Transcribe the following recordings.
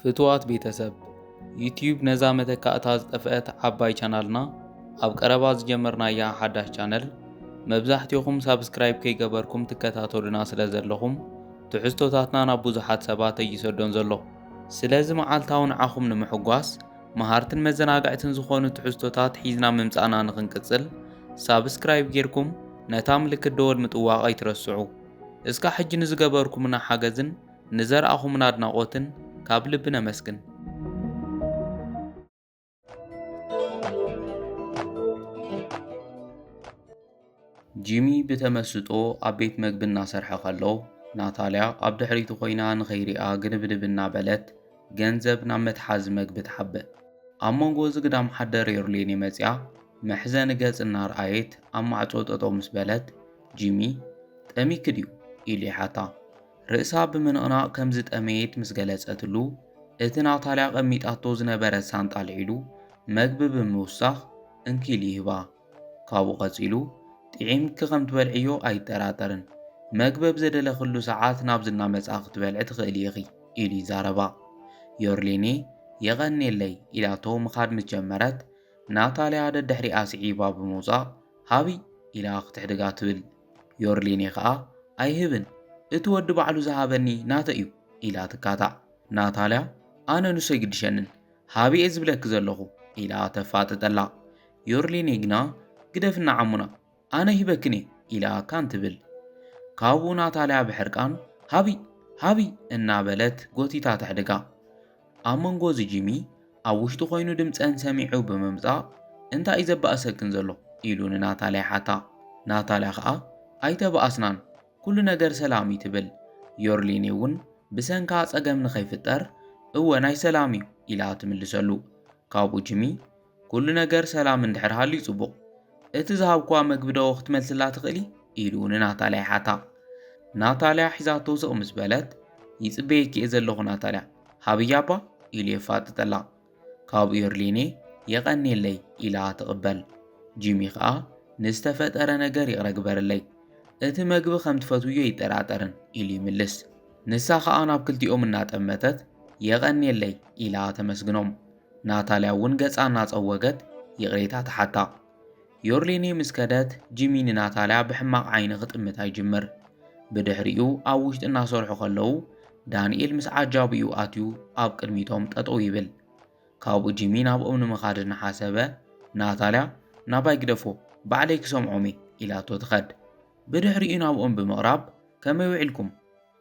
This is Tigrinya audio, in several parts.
ፍትዋት ቤተሰብ ዩቲዩብ ነዛ መተካእታ ዝጠፍአት ዓባይ ቻናልና ኣብ ቀረባ ዝጀመርናያ ሓዳሽ ቻነል መብዛሕትኹም ሳብስክራይብ ከይገበርኩም ትከታተሉና ስለ ዘለኹም ትሕዝቶታትና ናብ ብዙሓት ሰባት እይሰዶን ዘሎ። ስለዚ መዓልታዊ ንዓኹም ንምሕጓስ መሃርትን መዘናግዕትን ዝኾኑ ትሕዝቶታት ሒዝና ምምጻእና ንኽንቅጽል ሳብስክራይብ ጌርኩም ነታ ምልክት ደወል ምጥዋቕ ኣይትረስዑ። እስካ ሕጂ ንዝገበርኩምና ሓገዝን ንዘርኣኹምና ኣድናቖትን ካብ ልቢ ነመስግን። ጂሚ ብተመስጦ ኣብ ቤት ምግቢ እናሰርሐ ከሎ ናታልያ ኣብ ድሕሪቱ ኮይና ንኸይሪኣ ግድብድብ እናበለት ገንዘብ ናብ መትሓዚ ምግቢ ትሓብእ። ኣብ መንጎ ዝግዳም ሓደር ዮርሌን መፅያ መሕዘኒ ገጽ እናርኣየት ኣብ ማዕጾ ጠጠው ምስ በለት ጂሚ ጠሚክ ድዩ ኢሉ ይሓታ። ርእሳ ብምንቕናቕ ከም ዝጠመየት ምስ ገለጸትሉ እቲ ናታልያ ቀሚጣቶ ዝነበረ ሳንጣ ልዒሉ መግቢ ብምውሳኽ እንኪል ይህባ። ካብኡ ቐጺሉ ጥዒምኪ ከም ትበልዕዮ ኣይጠራጠርን፣ መግቢ ብዘደለኽሉ ሰዓት ናብ ዝና መጻ ክትበልዕ ትኽእል ኢኺ ኢሉ ይዛረባ። ዮርሌኔ የቐኒየለይ ኢላቶ ምኻድ ምስ ጀመረት ናታልያ ደድሕሪኣ ስዒባ ብምውጻእ ሃቢ ኢላ ክትሕድጋ ትብል። ዮርሌኔ ከዓ ኣይህብን እቲ ወዲ ባዕሉ ዝሃበኒ ናተ እዩ ኢላ ትካታዕ። ናታልያ ኣነ ንሱ ኣይግድሸንን ሃቢኤ ዝብለኪ ዘለኹ ኢላ ተፋጥጠላ። ዮርሌኔ ግና ግደፍና ዓሙና ኣነ ሂበክኔ ኢላ ካን ትብል። ካብኡ ናታልያ ብሕርቃን ሃቢ እናበለት ጎቲታ ተሕድጋ። ኣብ መንጎ ጂሚ ኣብ ውሽጡ ኮይኑ ድምፀን ሰሚዑ ብምምጻእ እንታይ እዩ ዘባእሰክን ዘሎ ኢሉ ንናታልያ ሓታ። ናታልያ ከዓ ኣይተባኣስናን ኩሉ ነገር ሰላም እዩ ትብል። ዮርሌኔ እውን ብሰንካ ጸገም ንኸይፍጠር እወ ናይ ሰላም እዩ ኢላ ትምልሰሉ። ካብኡ ጂሚ ኩሉ ነገር ሰላም እንድሕር ሃልዩ ጽቡቕ፣ እቲ ዝሃብኳ መግቢ ዶ ክትመልስላ ትኽእሊ ኢሉ ንናታልያ ሓታ። ናታልያ ሒዛቶ ስቕ ምስ በለት ይጽበየኪ እየ ዘለኹ ናታልያ ሃብያ እባ ኢሉ የፋጥጠላ። ካብኡ ዮርሌኔ የቐኒየለይ ኢላ ትቕበል። ጂሚ ከዓ ንዝተፈጠረ ነገር ይቕረግበረለይ እቲ መግቢ ከም ትፈትውዮ ይጠራጠርን ኢሉ ይምልስ። ንሳ ከዓ ናብ ክልቲኦም እናጠመተት የቐኒየለይ ኢላ ተመስግኖም። ናታልያ እውን ገጻ እናጸወገት ይቕሬታ ተሓታ። ዮርሌኔ ምስ ከደት ጂሚ ንናታልያ ብሕማቕ ዓይኒ ክጥምታ ይጅምር። ብድሕሪኡ ኣብ ውሽጢ እናሰርሑ ከለዉ ዳንኤል ምስ ዓጃቢኡ ኣትዩ ኣብ ቅድሚቶም ጠጠው ይብል። ካብኡ ጂሚ ናብኦም ንምኻድ እናሓሰበ ናታልያ ናባይ ግደፎ ባዕለይ ክሰምዖም ኢላቶ ትኸድ። ብድሕሪኡ ናብኦም ብምቕራብ ከመይ ውዒልኩም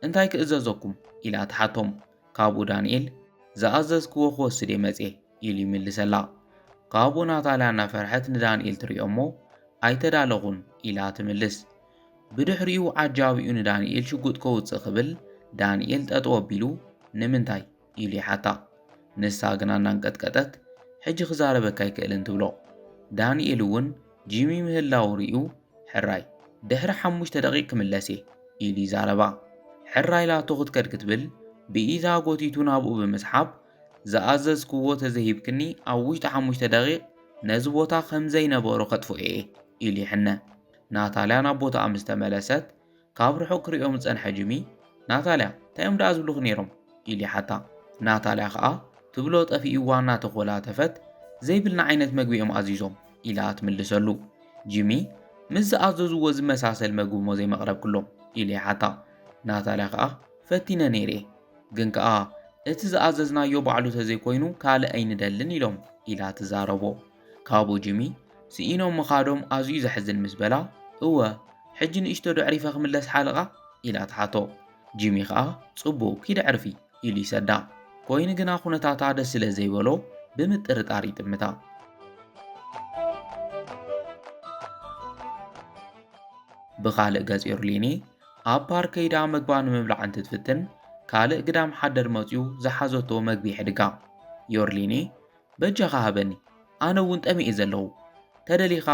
እንታይ ክእዘዘኩም ኢላ ትሓቶም። ካብኡ ዳንኤል ዝኣዘዝክዎ ክወስድ መጽ ኢሉ ይምልሰላ። ካብኡ ናታልያ እናፈርሐት ንዳንኤል ትሪኦ እሞ ኣይተዳለኹን ኢላ ትምልስ። ብድሕሪኡ ዓጃቢኡ ንዳንኤል ሽጉጥ ከውፅእ ክብል ዳንኤል ጠጠው ኣቢሉ ንምንታይ ኢሉ ይሓታ። ንሳ ግና እናንቀጥቀጠት ሕጂ ክዛረበካ ኣይክእልን ትብሎ። ዳንኤል እውን ጂሚ ምህላው ርኡ ሕራይ ድሕሪ 5 ደቂቕ ክምለስ ኢሉ ይዛረባ። ሕራይ ላቶ ክትከድ ክትብል ብኢዛ ጎቲቱ ናብኡ ብምስሓብ ዝኣዘዝክዎ ተዘሂብክኒ ኣብ ውሽጢ 5 ደቂቕ ነዚ ቦታ ከም ዘይነበሮ ከጥፍኦ ኢሉ ይሕነ። ናታልያ ናብ ቦታኣ ምስ ተመለሰት ካብ ርሑቕ ክሪኦም ዝጸንሐ ጂሚ ናታልያ እንታይኦም ደኣ ዝብሉኽ ነይሮም ኢሉ ይሓታ። ናታልያ ከዓ ትብሎ ጠፊእዋ እናተኾላተፈት ዘይብልና ዓይነት መግቢ እዮም ኣዚዞም ኢላ ትምልሰሉ። ጂሚ ምስ ዝኣዘዝዎ ዝመሳሰል መግቢ ሞ ዘይመቕረብክሎም ኢሉ ይሓታ። ናታልያ ከዓ ፈቲነ ነይረ ግን ከዓ እቲ ዝኣዘዝናዮ ባዕሉ ተዘይኮይኑ ካልእ ኣይንደልን ኢሎም ኢላ ትዛረቦ። ካብኡ ጂሚ ስኢኖም ምኻዶም ኣዝዩ ዘሕዝን ምስ በላ እወ ሕጂ ንእሽቶ ድዕሪፈ ክምለስ ሓለቓ ኢላ ትሓቶ። ጂሚ ከዓ ጽቡቕ ኪድዕርፊ ኢሉ ይሰዳ። ኮይኑ ግና ኩነታታ ደስ ስለ ዘይበሎ ብምጥርጣር ይጥምታ። ብኻልእ ገጽ ዮርሌኔ ኣብ ፓርክ ከይዳ መግባ ንምብላዕ እንትትፍትን ካልእ ግዳም ሓደር መፅኡ ዝሓዘቶ መግቢ ሕድጋ። ዮርሌኔ በጃኻ ሃበኒ ኣነ እውን ጠሚኤ ዘለኹ ተደሊኻ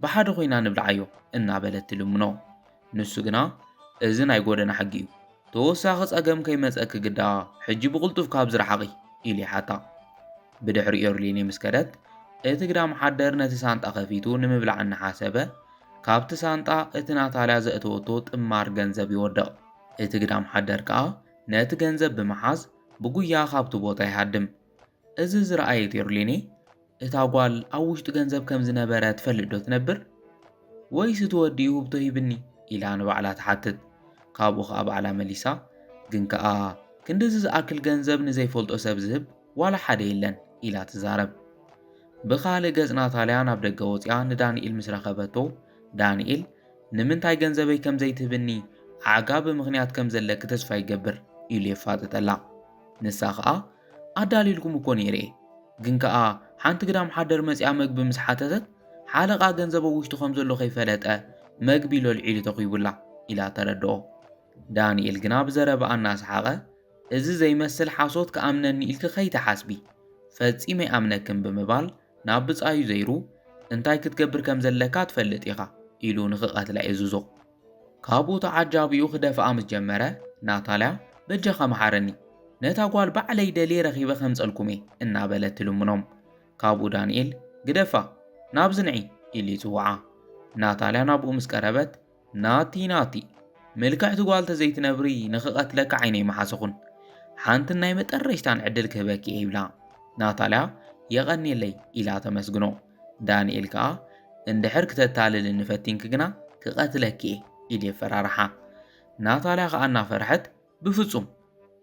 ብሓደ ኮይና ንብልዓዮ እናበለት ትልምኖ። ንሱ ግና እዚ ናይ ጎደና ሕጊ እዩ ተወሳኺ ጸገም ከይመጸኪ ግዳ ሕጂ ብቕልጡፍ ካብ ዝረሓቒ ኢሉ ይሓታ። ብድሕሪ ዮርሌኔ ምስ ከደት እቲ ግዳም ሓደር ነቲ ሳንጣ ከፊቱ ንምብላዕ እናሓሰበ ካብቲ ሳንጣ እቲ ናታልያ ዘእተወቶ ጥማር ገንዘብ ይወድቕ። እቲ ግዳም ሓደር ከዓ ነቲ ገንዘብ ብምሓዝ ብጉያ ካብቲ ቦታ ይሃድም። እዚ ዝረኣየት ዮርሌኔ እታ ጓል ኣብ ውሽጢ ገንዘብ ከም ዝነበረ ትፈልጥ ዶ ትነብር? ወይስ እቲ ወዲ ውህብቶ ሂብኒ ኢላ ንባዕላ ትሓትት። ካብኡ ከዓ ባዕላ መሊሳ ግን ከኣ ክንዲዚ ዝኣክል ገንዘብ ንዘይፈልጦ ሰብ ዝህብ ዋላ ሓደ የለን ኢላ ትዛረብ። ብኻልእ ገጽ ናታልያ ናብ ደገ ወፂኣ ንዳንኤል ምስ ረኸበቶ ዳንኤል ንምንታይ ገንዘበይ ከም ዘይትህብኒ ዓጋ ብምኽንያት ከም ዘለክ ተስፋ ይገብር ኢሉ የፋጥጠላ። ንሳ ከዓ ኣዳሊልኩም እኮ ነይረ ግን ከኣ ሓንቲ ግዳም ሓደር መፂኣ መግቢ ምስ ሓተተት ሓለቓ ገንዘብ ውሽጡ ከም ዘሎ ከይፈለጠ መግቢ ለልዒሉ ተኺቡላ ኢላ ተረድኦ። ዳንኤል ግና ብዘረባ እናሰሓቐ እዚ ዘይመስል ሓሶት ከኣምነኒ ኢልክ ከይተሓስቢ ፈጺመ ይኣምነክን ብምባል ናብ ብጻዩ ዘይሩ እንታይ ክትገብር ከም ዘለካ ትፈልጥ ኢኻ ኢሉ ንኽቐትላ የዝዞ። ካብኡ ተዓጃቢኡ ክደፍኣ ምስ ጀመረ ናታልያ በጀኻ መሓረኒ ነታ ጓል ባዕለይ ደልየ ረኺበ ከምፀልኩሜ እናበለት ትልምኖም። ካብኡ ዳንኤል ግደፋ ናብ ዝንዒ ኢሉ ይጽውዓ። ናታልያ ናብኡ ምስ ቀረበት ናቲ ምልክዕቲ ጓል ተዘይትነብሪ ንኽቐትለካ ዓይነይ መሓሰኹን ሓንቲ ናይ መጠረሽታን ዕድል ክህበኪ እየ ይብላ። ናታልያ የቐኒየለይ ኢላ ተመስግኖ። ዳንኤል ከዓ እንድሕር ክተታልል እንፈቲንክ ግና ክቐትለኪ እየ ኢሉ የፈራርሓ። ናታልያ ከዓ እናፈርሐት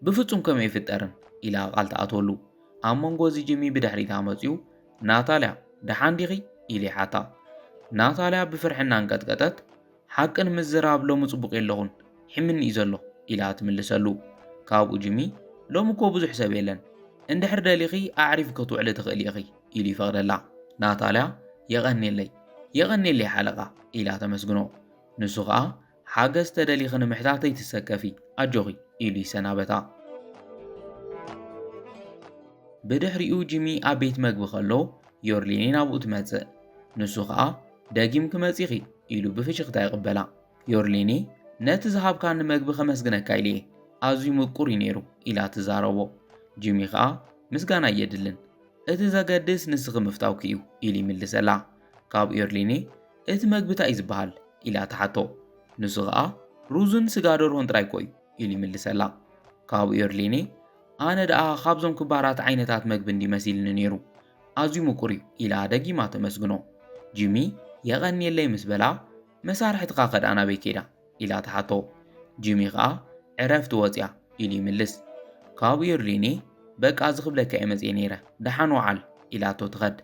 ብፍጹም ከመይ ይፍጠርን ኢላ ቃል ተኣትወሉ። ኣብ መንጎ እዚ ጂሚ ብድሕሪታ መፂኡ ናታልያ ደሓን ዲኺ ኢሉ ይሓታ። ናታልያ ብፍርሕና እንቀጥቀጠት ሓቅን ምዝራብ ሎሚ ጽቡቕ የለኹን ሕምኒ እዩ ዘሎ ኢላ ትምልሰሉ። ካብኡ ጂሚ ሎሚ እኮ ብዙሕ ሰብ የለን እንድሕር ደሊኺ ኣዕሪፍ ክትውዕሊ ትኽእል ኢኺ ኢሉ ይፈቕደላ። ናታልያ የቐኒየለይ ሓለቓ ኢላ ተመስግኖ። ንሱ ከዓ ሓገዝ ተደሊኺ ንምሕታተይ ትሰከፊ ኣጆኺ ኢሉ ይሰናበታ። ብድሕሪኡ ጂሚ ኣብ ቤት መግቢ ከሎ ዮርሌኔ ናብኡ ትመጽእ። ንሱ ከዓ ደጊም ክመጺኺ ኢሉ ብፍሽኽታ ይቕበላ። ዮርሌኔ ነቲ ዝሃብካኒ መግቢ ከመስግነካ ኢለ ኣዝዩ ምቁር እዩ ነይሩ ኢላ ትዛረቦ። ጂሚ ከዓ ምስጋና እየድልን እቲ ዘገድስ ንስኺ ምፍታውኪ እዩ ኢሉ ይምልሰላ። ካብ ዮርሌኔ እቲ መግቢ እንታይ እዩ ዝበሃል ኢላ ተሓቶ። ንሱ ከዓ ሩዝን ስጋ ደርሆን ጥራይ ኮ እዩ ኢሉ ይምልሰላ። ካብ ዮርሌኔ ኣነ ደኣ ካብዞም ክባራት ዓይነታት መግቢ እንዲመሲልኒ ነይሩ ኣዝዩ ምቁር እዩ ኢላ ደጊማ ተመስግኖ። ጂሚ የቐኒየለይ ምስ በላ መሳርሕትካ ኸድኣ ናበይ ከይዳ ኢላ ተሓቶ። ጂሚ ከዓ ዕረፍቲ ወፅያ ኢሉ ይምልስ። ካብ ዮርሌኔ በቃ ዝኽብለካ እየ መፅየ ነይረ ደሓን ወዓል ኢላቶ ትኸድ።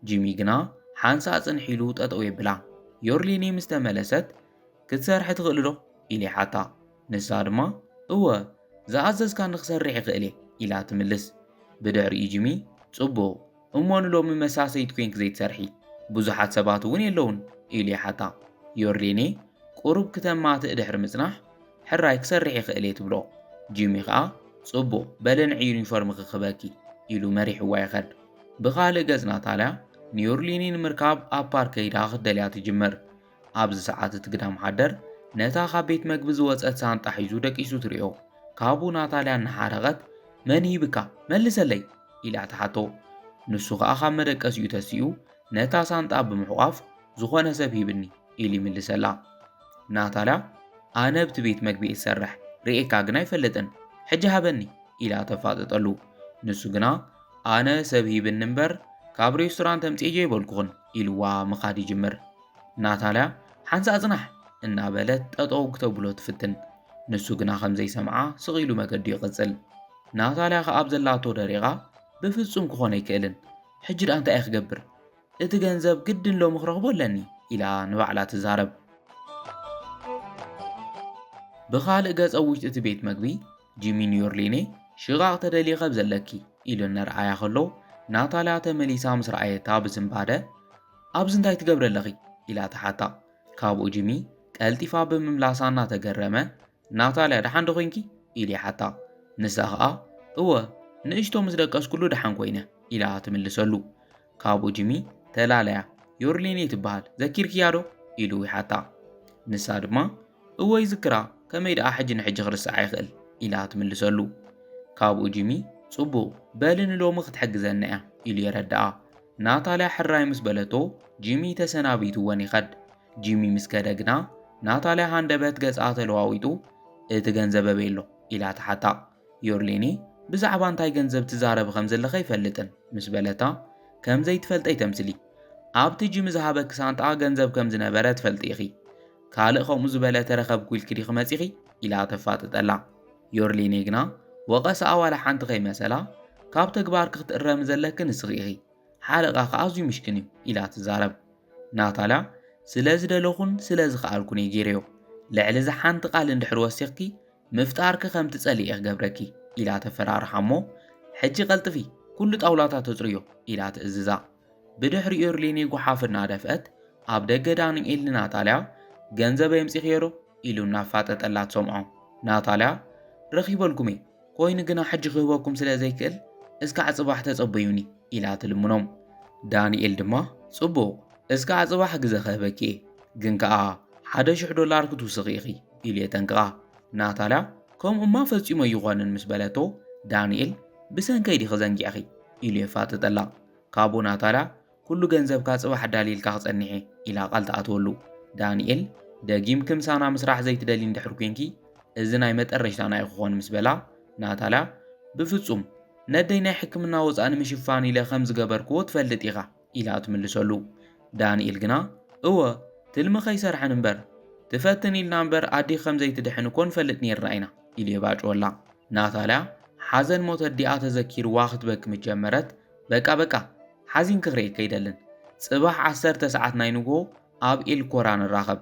ጂሚ ግና ሓንሳ ጽንሕ ኢሉ ጠጠው የብላ። ዮርሌኔ ምስ ተመለሰት ክትሰርሕ ትኽእል ዶ ኢሉ ይሓታ። ንሳ ድማ እወ ዝኣዘዝካ ንኽሰርሕ ይኽእል እየ ኢላ ትምልስ። ብድሕሪኡ ጂሚ ጽቡቕ እሞ ንሎሚ መሳሰይት ኮንክ ዘይትሰርሒ ብዙሓት ሰባት እውን የለውን ኢሉ ይሓታ። ዮርሌኔ ቁሩብ ክተማትእ ድሕሪ ምጽናሕ ሕራይ ክሰርሕ ይኽእል እየ ትብሎ። ጂሚ ከዓ ጽቡቕ በለንዒ ዩኒፎርም ክኽበኪ ኢሉ መሪሕዋ ይኸድ። ብኻልእ ገጽ ናታልያ ንዮርሌኔ ንምርካብ ኣብ ፓርክ ከይዳ ክትደልያ ትጅምር። ኣብዚ ሰዓት እቲ ግዳም ሓደር ነታ ካብ ቤት መግቢ ዝወፀት ሳንጣ ሒዙ ደቂሱ ትሪኦ። ካብኡ ናታልያ እናሓረቐት መን ሂብካ መልሰለይ ኢላ ትሓቶ። ንሱ ከዓ ካብ መደቀሲኡ ተሲኡ ነታ ሳንጣ ብምሕቋፍ ዝኾነ ሰብ ሂብኒ ኢሉ ይምልሰላ። ናታልያ ኣነ ብቲ ቤት መግቢ እሰርሕ ርኤካ ግና ኣይፈልጥን ሕጂ ሃበኒ ኢላ ተፋጥጠሉ። ንሱ ግና ኣነ ሰብ ሂብኒ እምበር ካብ ሬስቶራንት ተምፅየ ይበልኩኹን ኢልዋ ምኻድ ይጅምር። ናታልያ ሓንሳ ጽናሕ እናበለት ጠጠው ክተብሎ ትፍትን። ንሱ ግና ከምዘይሰምዓ ስቕ ኢሉ መገዲ ይቕጽል። ናታልያ ከዓ ኣብ ዘላቶ ደሪቓ ብፍጹም ክኾነ ኣይክእልን ሕጂ ዳ እንታይ እየ ክገብር እቲ ገንዘብ ግድን ሎሚ ክረኽቦ ኣለኒ ኢላ ንባዕላ ትዛረብ። ብኻልእ ገጸ ውሽጢ እቲ ቤት መግቢ ጂሚ ንዮርሌኔ ሽቓቕ ተደሊኸ ብዘለኪ ኢሉ ነርኣያ ከሎ ናታልያ ተመሊሳ ምስ ረኣየታ ብዝምባደ ኣብዚ እንታይ ትገብረ ኣለኺ ኢላ ተሓታ። ካብኡ ጂሚ ቀልጢፋ ብምምላሳ እናተገረመ ናታልያ ደሓን ዶ ኮንኪ ኢሉ ይሓታ። ንሳ ከዓ እወ ንእሽቶ ምስ ደቀስኩሉ ደሓን ኮይነ ኢላ ትምልሰሉ። ካብኡ ጂሚ ተላለያ ዮርሌኔ ትበሃል ዘኪርክያ ዶ ኢሉ ይሓታ። ንሳ ድማ እወ ይዝክራ ከመይ ደኣ ሕጂ ንሕጂ ክርስዓ ይኽእል ኢላ ትምልሰሉ። ካብኡ ጂሚ ጽቡቕ በልን ሎሚ ክትሕግዘና እያ ኢሉ የረድኣ። ናታልያ ሕራይ ምስ በለቶ ጂሚ ተሰናቢትወን ይኸድ። ጂሚ ምስ ከደ ግና ናታልያ ሃንደበት ገጻ ተለዋዊጡ እቲ ገንዘብ ኣበየሎ ኢላ ተሓታ። ዮርሌኔ ብዛዕባ እንታይ ገንዘብ ትዛረብ ከም ዘለኻ ይፈልጥን ምስ በለታ ከም ዘይትፈልጠይ ተምስሊ ኣብቲ ጂም ዝሃበክ ሳንጣ ገንዘብ ከም ዝነበረ ትፈልጢ ኢኺ ካልእ ከምኡ ዝበለ ተረኸብኩ ኢልክ ዲኺ መጺኺ ኢላ ተፋጥጠላ ዮርሊኔ ግና ወቐሳ ዋላ ሓንቲ ከይመሰላ ካብ ተግባር ክትእረም ዘለክ ንስኺ ኢኺ ሓለቓ ኣዝዩ ምሽክን እዩ ኢላ ትዛረብ ናታልያ ስለ ዝደለኹን ስለ ዝኸኣልኩን እየ ገይረዮ ልዕሊ ዝሓንቲ ቃል እንድሕር ወሲኽኪ ምፍጣርክ ከም ትጸልእ እየ ክገብረኪ ኢላ ተፈራርሓ እሞ ሕጂ ቀልጥፊ ኩሉ ጣውላታት ተጽርዮ ኢላ ትእዝዛ ብድሕሪ ዮርሊኔ ጓሓፍ እናደፍአት ኣብ ደገ ዳንኤል ንናታልያ ገንዘብ የምጺኽዮ ዶ ኢሉ እናፋጠጠላ ትሰምዖ ናታልያ ረኺበልኩም እየ ኮይኑ ግና ሕጂ ክህበኩም ስለ ዘይክእል እስካዕ ጽባሕ ተጸበዩኒ ኢላ ትልምኖም ዳንኤል ድማ ጽቡቕ እስካዕ ጽባሕ ግዜ ክህበኪ እየ ግን ከኣ $1,000 ክትውስኺ ኢኺ ኢሉ የጠንቅቓ ናታልያ ከምኡማ ፈጺሞ ይኾንን ምስ በለቶ ዳንኤል ብሰንከይዲ ክዘንጊዕኺ ኢሉ የፋጥጠላ ካብኡ ናታልያ ኩሉ ገንዘብካ ጽባሕ ዳሊልካ ክጸኒሐ ኢላ ቃል ተኣትወሉ ዳንኤል ደጊም ክምሳና ምስራሕ ዘይትደሊ እንድሕር ኮንኪ እዚ ናይ መጠረሽታ ናይ ክኾን ምስ በላ ናታልያ ብፍጹም ነደይ ናይ ሕክምና ወፃኢ ንምሽፋን ኢለ ከም ዝገበርክዎ ትፈልጥ ኢኻ ኢላ ትምልሰሉ ዳንኤል ግና እወ ትልሚ ከይሰርሐን እምበር ትፈትን ኢልና እምበር ኣዲኽ ከም ዘይትድሕን እኮ ንፈልጥ ነርና ኢና ኢሉ የባጭወላ ናታልያ ሓዘን ሞት ኣዲኣ ተዘኪርዋ ክትበክ ምጀመረት በቃ ሓዚን ክኽርኤካ ይደልን ጽባሕ 10 ሰዓት ናይ ንግሆ ኣብ ኤልኮራ ንራኸብ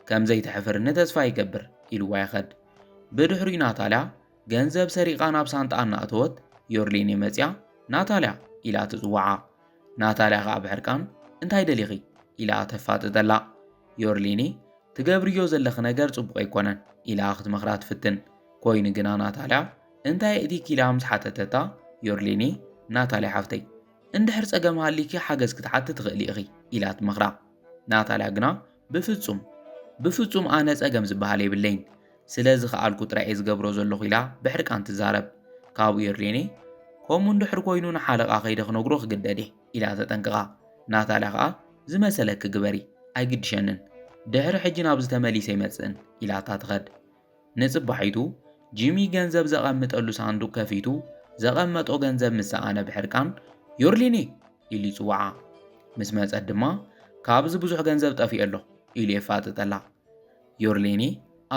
ከም ዘይትሕፍርኒ ተስፋ ይገብር ኢልዋ ይኸድ ብድሕሪኡ ናታልያ ገንዘብ ሰሪቓ ናብ ሳንጣ እናእተወት ዮርሊኔ መጽያ ናታልያ ኢላ ትጽዋዓ ናታልያ ኸዓ ብሕርቃን እንታይ ደሊኺ ኢላ ተፋጥጠላ ዮርሊኔ ትገብርዮ ዘለኽ ነገር ጽቡቕ ኣይኮነን ኢላ ክትመኽራ ትፍትን ኮይኑ ግና ናታልያ እንታይ እቲክ ኢላ ምስ ሓተተታ ዮርሊኔ ናታልያ ሓፍተይ እንድሕር ጸገም ሃሊኪ ሓገዝ ክትሓትት ትኽእሊ ኢኺ ኢላ ትመኽራ ናታልያ ግና ብፍጹም ኣነ ጸገም ዝበሃል የብለይን ስለዚ ኸኣልኩ ጥራይ ዝገብሮ ዘለኹ ኢላ ብሕርቃን ትዛረብ ካብኡ ዮርሊኔ ከምኡ እንድሕር ኮይኑ ንሓለቓ ኸይደ ክነግሮ ክግደድ እየ ኢላ ተጠንቅቓ ናታልያ ኸዓ ዝመሰለክ ግበሪ ኣይግድሸንን ድሕሪ ሕጂ ናብ ዝተመሊሰ ይመጽእን ኢላታ ትኸድ ንጽባሒቱ ጂሚ ገንዘብ ዘቐምጠሉ ሳንዱቕ ከፊቱ ዘቐመጦ ገንዘብ ምሰኣነ ብሕርቃን ዮርሊኔ ኢሉ ይጽዋዓ ምስ መጸት ድማ ካብዚ ብዙሕ ገንዘብ ጠፊኡ ኣሎ ኢሉ የፋጥጠላ ዮርሊኔ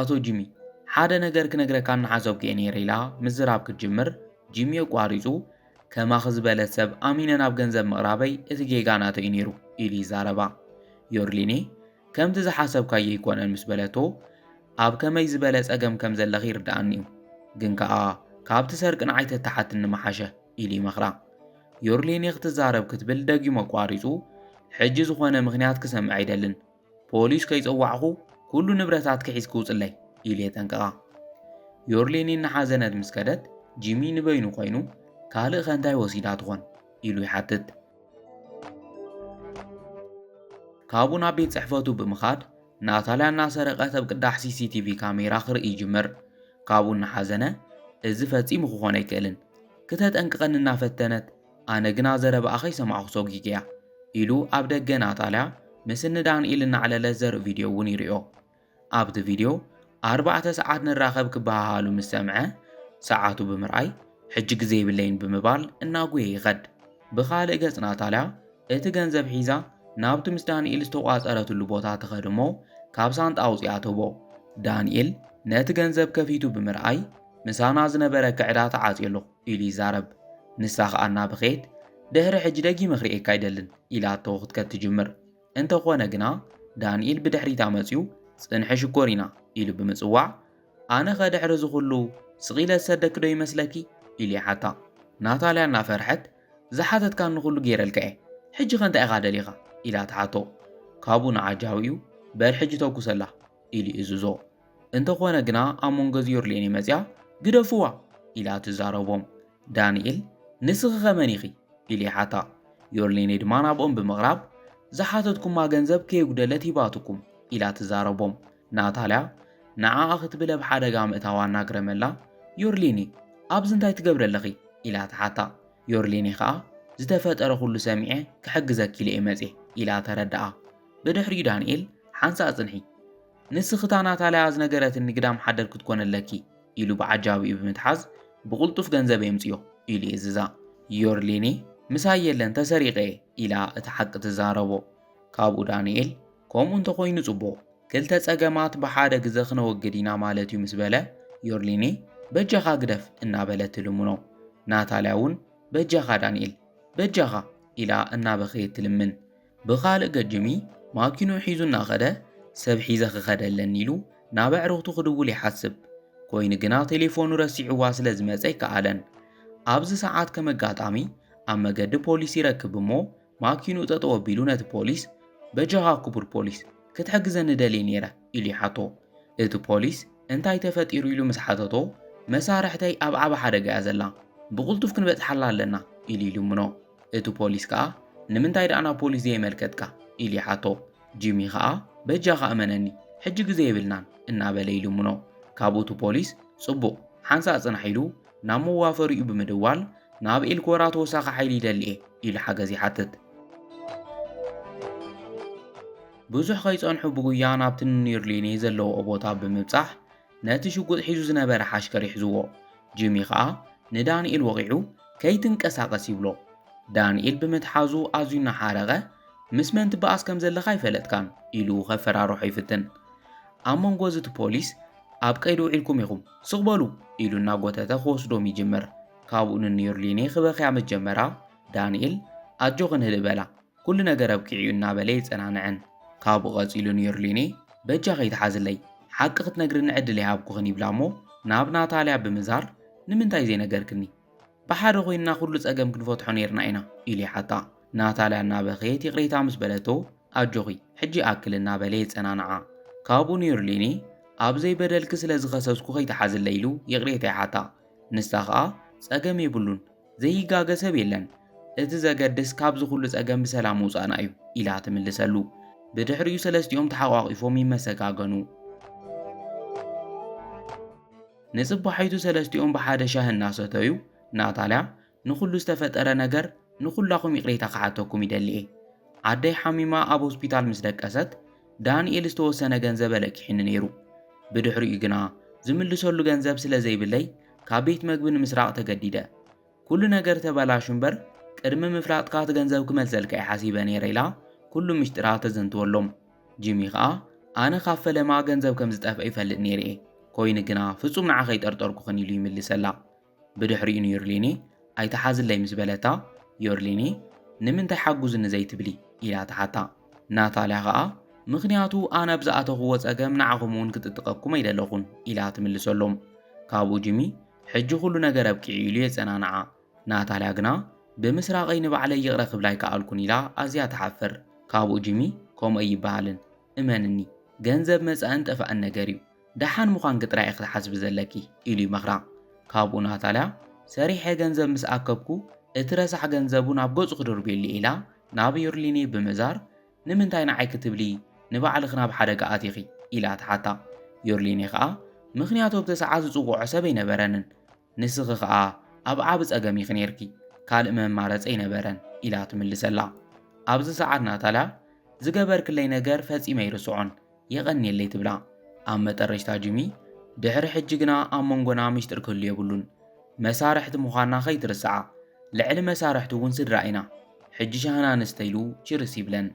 ኣቶ ጂሚ ሓደ ነገር ክነግረካ እናሓሰብኩ እየ ነይረ ኢላ ምዝራብ ክትጅምር ጂሚ የቋሪጹ ከማኽ ዝበለት ሰብ ኣሚነ ናብ ገንዘብ ምቕራበይ እቲ ጌጋ ናተዩ ነይሩ ኢሉ ይዛረባ ዮርሊኔ ከምቲ ዝሓሰብካዮ ይኮነን ምስ በለቶ ኣብ ከመይ ዝበለ ጸገም ከም ዘለኺ ይርዳእኒ እዩ ግን ከኣ ካብቲ ሰርቂ ንዓይተት ተሓት ንመሓሸ ኢሉ ይመኽራ ዮርሊኔ ክትዛረብ ክትብል ደጊሞ ኣቋሪጹ ሕጂ ዝኾነ ምኽንያት ክሰምዕ ኣይደልን ፖሊስ ከይጸዋዕኹ ኩሉ ንብረታት ክሒዝ ክውፅለይ ኢሉ የጠንቅቓ ዮርሊኔ እናሓዘነት ምስ ከደት ጂሚ ንበይኑ ኮይኑ ካልእ ኸንታይ ወሲዳ ትኾን ኢሉ ይሓትት ካብኡ ናብ ቤት ጽሕፈቱ ብምኻድ ናታልያ እናሰረቐት ኣብ ቅዳሕ CCTV ካሜራ ክርኢ ይጅምር ካብኡ እናሓዘነ እዚ ፈጺሙ ክኾን ኣይክእልን ክተጠንቅቐን እናፈተነት ኣነ ግና ዘረባኣ ከይሰማዕኹ ሰጊገ እያ ኢሉ ኣብ ደገ ናታልያ ምስኒ ዳንኤል እናዕለለት ዘርኢ ቪድዮ እውን ይርዮ ኣብቲ ቪድዮ 4 ሰዓት ንራኸብ ክበሃሃሉ ምስ ሰምዐ ሰዓቱ ብምርኣይ ሕጂ ግዜ የብለይን ብምባል እናጉየ ይኸድ ብኻልእ ገጽ ናታልያ እቲ ገንዘብ ሒዛ ናብቲ ምስ ዳንኤል ዝተቋጸረትሉ ቦታ ተኸድሞ ካብ ሳንጣ ኣውፂኣ ትቦ ዳንኤል ነቲ ገንዘብ ከፊቱ ብምርኣይ ምሳና ዝነበረ ክዕዳ ተዓጽየሎ ኢሉ ይዛረብ ንሳ ኸኣ እናበኸየት ድሕሪ ሕጂ ደጊመ ክርኤካ ኣይደልን ኢላቶ ክትከትጅምር እንተኾነ ግና ዳንኤል ብድሕሪታ መጺኡ ጽንሒ ሽኮር ኢና ኢሉ ብምጽዋዕ ኣነ ኸድሕሪ ዝኹሉ ስቒለ ዝሰደክ ዶ ይመስለኪ ኢሉ ይሓታ ናታልያ እናፈርሐት ዝሓተትካ ንኹሉ ገይረልካ እየ ሕጂ ኸንታይ ኢኻ ደሊኻ ኢላ ትሓቶ ካብኡ ንዓጃቢኡ በል ሕጂ ተኩሰላ ኢሉ ይእዝዞ እንተኾነ ግና ኣብ መንጎ ዮርሊኔ መጽያ ግደፍዋ ኢላ ትዛረቦም ዳንኤል ንስኺ ኸመን ኢኺ ኢሉ ይሓታ ዮርሊኔ ድማ ናብኦም ብምቕራብ ዝሓተትኩማ ገንዘብ ከየጉደለት ሂባትኩም ኢላ ትዛረቦም ናታልያ ንዓኣ ክትብለ ብሓደጋ ምእታዋ እናግረመላ ዮርሊኔ ኣብዚ እንታይ ትገብረ ኣለኺ ኢላ ትሓታ ዮርሊኔ ኸኣ ዝተፈጠረ ኩሉ ሰሚዐ ክሕግዘኪ ኢለ እየ መጽእ ኢላ ተረድኣ ብድሕሪኡ ዳንኤል ሓንሳ ጽንሒ ንስኽታ ናታልያ ዝነገረትኒ ግዳም ሓደር ክትኮነ ኣለኪ ኢሉ ብዓጃቢኡ ብምትሓዝ ብቕልጡፍ ገንዘብ የምጽዮ ኢሉ ይእዝዛ። ዮርሌኔ ምሳይ የለን ተሰሪቐ ኢላ እቲ ሓቂ ትዛረቦ። ካብኡ ዳንኤል ከምኡ እንተኾይኑ ጽቡቕ ክልተ ጸገማት ብሓደ ግዜ ክነወግድ ኢና ማለት እዩ ምስ በለ ዮርሌኔ በጃኻ ግደፍ እናበለት ትልምኖ። ናታልያ እውን በጃኻ ዳንኤል በጃኻ ኢላ እናበኸየት ትልምን። ብኻልእ ገጅሚ ማኪኑ ሒዙ እናኸደ ሰብ ሒዘ ክኸደለን ኢሉ ናብ ኣዕርኽቱ ክድውል ይሓስብ ኮይኑ ግና ቴሌፎኑ ረሲዕዋ ስለ ዝመፀ ይከኣለን። ኣብዚ ሰዓት ከም ኣጋጣሚ ኣብ መገዲ ፖሊስ ይረክብ እሞ ማኪኑ ጠጠው ኣቢሉ ነቲ ፖሊስ በጃኻ ክቡር ፖሊስ ክትሕግዘኒ ደልየ ነይረ ኢሉ ይሓቶ። እቲ ፖሊስ እንታይ ተፈጢሩ ኢሉ ምስ ሓተቶ መሳርሕተይ ኣብ ዓበ ሓደጋ እያ ዘላ ብቕልጡፍ ክንበፅሓላ ኣለና ኢሉ ይልምኖ። እቲ ፖሊስ ከዓ ንምንታይ ደኣ ናብ ፖሊስ ዘይመልከትካ ኢሉ ይሓቶ። ጂሚ ከዓ በጃኻ እመነኒ ሕጂ ግዜ የብልናን እናበለ ይልምኖ። ካብኡ እቲ ፖሊስ ጽቡቕ ሓንሳእ ጽናሕ ኢሉ ናብ መዋፈሪኡ ብምድዋል ናብ ኤልኮራ ተወሳኺ ሓይሊ ይደልየ ኢሉ ሓገዝ ይሓትት። ብዙሕ ከይጸንሑ ብጉያ ናብቲ ዮርሌኔ ዘለዎ ቦታ ብምብጻሕ ነቲ ሽጉጥ ሒዙ ዝነበረ ሓሽከር ይሕዝዎ። ጂሚ ከዓ ንዳንኤል ወቂዑ ከይትንቀሳቐስ ይብሎ። ዳንኤል ብምትሓዙ ኣዝዩ እናሓረቐ ምስ መን ትበኣስ ከም ዘለኻ ይፈለጥካን ኢሉ ኸፈራርሖ ይፍትን። ኣብ መንጎ እቲ ፖሊስ ኣብ ቀይዲ ውዒልኩም ኢኹም ስቕበሉ ኢሉ እናጎተተ ክወስዶም ይጅምር። ካብኡ ንዮርሌኔ ክበኽያ ምስ ጀመራ ዳንኤል ኣጆ ክንህድ በላ ኩሉ ነገር ኣብኪዕዩ እናበለ ይጸናንዐን። ካብኡ ቐጺሉ ዮርሌኔ በጃ ከይተሓዝለይ ሓቂ ክትነግርኒ ዕድል ይሃብኩኽን ይብላ እሞ ናብ ናታልያ ብምዛር ንምንታይ ዘይነገርክኒ ብሓደ ኮይንና ኩሉ ጸገም ክንፈትሖ ነርና ኢና ኢሉ ይሓታ። ናታልያ እናበኸየት ይቕሬታ ምስ በለቶ ኣጆኺ ሕጂ ኣክል እናበለ ይጸናንዓ። ካብኡ ዮርሌኔ ኣብ ዘይበደልክ ስለ ዝኸሰስኩ ከይተሓዝለይ ኢሉ ይቕሬታ ይሓታ። ንሳ ከዓ ጸገም የብሉን ዘይጋገ ሰብ የለን እቲ ዘገድስ ካብዚ ኩሉ ጸገም ብሰላም ምውፃእና እዩ ኢላ ትምልሰሉ። ብድሕሪኡ ሰለስቲኦም ተሓቋቒፎም ይመሰጋገኑ። ንጽባሒቱ ሰለስቲኦም ብሓደ ሻህ እናሰተዩ ናታልያ ንኹሉ ዝተፈጠረ ነገር ንኹላኹም ይቕሬታ ክሓተኩም ይደልየ። ዓደይ ሓሚማ ኣብ ሆስፒታል ምስ ደቀሰት ዳንኤል ዝተወሰነ ገንዘብ ኣለኪሕኒ ነይሩ። ብድሕሪኡ ግና ዝምልሰሉ ገንዘብ ስለ ዘይብለይ ካብ ቤት መግቢ ንምስራቕ ተገዲደ። ኩሉ ነገር ተበላሹ እምበር ቅድሚ ምፍላጥካ እቲ ገንዘብ ክመልሰልካ ይሓሲበ ነይረ ኢላ ኩሉ ምሽጥራ ተዘንትወሎም። ጂሚ ከዓ ኣነ ካብ ፈለማ ገንዘብ ከም ዝጠፍአ ይፈልጥ ነይረ ኮይኑ ግና ፍጹም ንዓኸ ይጠርጠርኩኽን ኢሉ ይምልሰላ። ብድሕሪኡ ዮርሌኔ ኣይተሓዝለይ ምስ በለታ ዮርሌኔ ንምንታይ ሓጉዝኒ ዘይትብሊ ኢላ ተሓታ። ናታልያ ከዓ ምኽንያቱ ኣነ ብዝኣተኽዎ ጸገም ንዓኹም እውን ክትጥቀኩም ኣይደለኹን ኢላ ትምልሰሎም። ካብኡ ጂሚ ሕጂ ኩሉ ነገር ኣብኪዕ ኢሉ የጸናንዓ። ናታልያ ግና ብምስራቐይ ንባዕለይ ይቕረ ክብላ ኣይከኣልኩን ኢላ ኣዝያ ተሓፍር። ካብኡ ጂሚ ከምኡ ይበሃልን እመንኒ ገንዘብ መጻእን ጠፋእን ነገር እዩ ደሓን ምዃን ግጥራይ ክትሓስቢ ዘለኪ ኢሉ ይመኽራ። ካብኡ ናታልያ ሰሪሐ ገንዘብ ምስ ኣከብኩ እቲ ረሳሕ ገንዘቡ ናብ ገጹ ክድርብየሉ ኢላ ናብ ዮርሌኔ ብምዛር ንምንታይ ንዓይ ክትብሊ ንባዕልኽ ናብ ሓደጋ ኣቲኺ ኢላ ተሓታ። ዮርሌኔ ከዓ ምኽንያቱ ኣብቲ ሰዓት ዝጽውዖ ሰብ ኣይነበረንን ንስኺ ከዓ ኣብ ዓብ ጸገም ኢኺ ነርኪ ካልእ መማረፂ ኣይነበረን ኢላ ትምልሰላ። ኣብዚ ሰዓት ናታልያ ዝገበርክለይ ነገር ፈጺመ ይርስዖን የቐኒየለይ ትብላ። ኣብ መጠረሽታ ጂሚ ድሕሪ ሕጂ ግና ኣብ መንጎና ምሽጥር ክህሉ የብሉን መሳርሕቲ ምዃንና ኸይትርስዓ ልዕሊ መሳርሕቲ እውን ስድራ ኢና ሕጂ ሻህና ንስተይሉ ችርስ ይብለን።